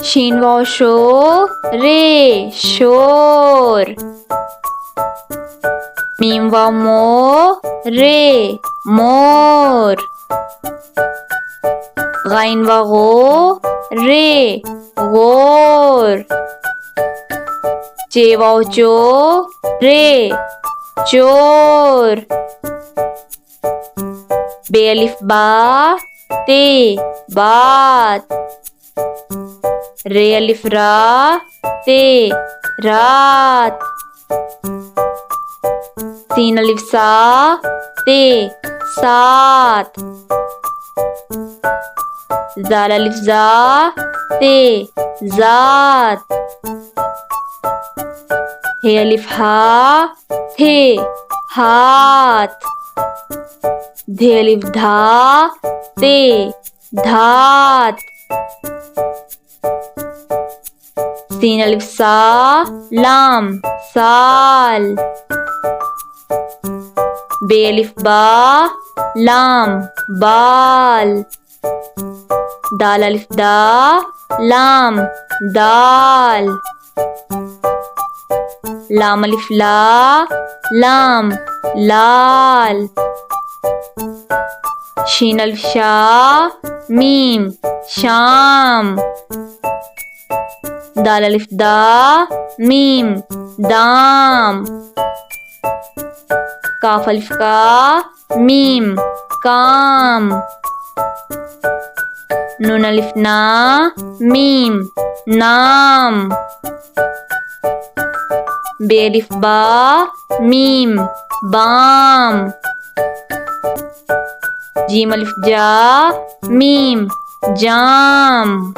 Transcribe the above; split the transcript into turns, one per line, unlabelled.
शीन वाव show रे शोर। Meme वाव मो रे मोर। गाइन वाव गो रे गोर। चे वाव चो रे चोर। बे अलिफ बा ते बात। रे अलिफ रा ते रात। सीन अलिफ सा ते सात। जाल अलिफ जा ते जात। हे अलिफ हा थे हाथ। धे अलिफ धा ते धात। सीन अलिफ सा लाम साल। बे अलिफ बा लाम बाल। दाल अलिफ दा लाम दाल। लाम अलिफ ला लाम लाल। शीन अलिफ शा मीम शाम। दाल अलिफ दा मीम दाम। काफ अलिफ का मीम काम। नून अलिफ ना मीम नाम। बे अलिफ बा मीम बाम। जीम अलिफ जा मीम जाम।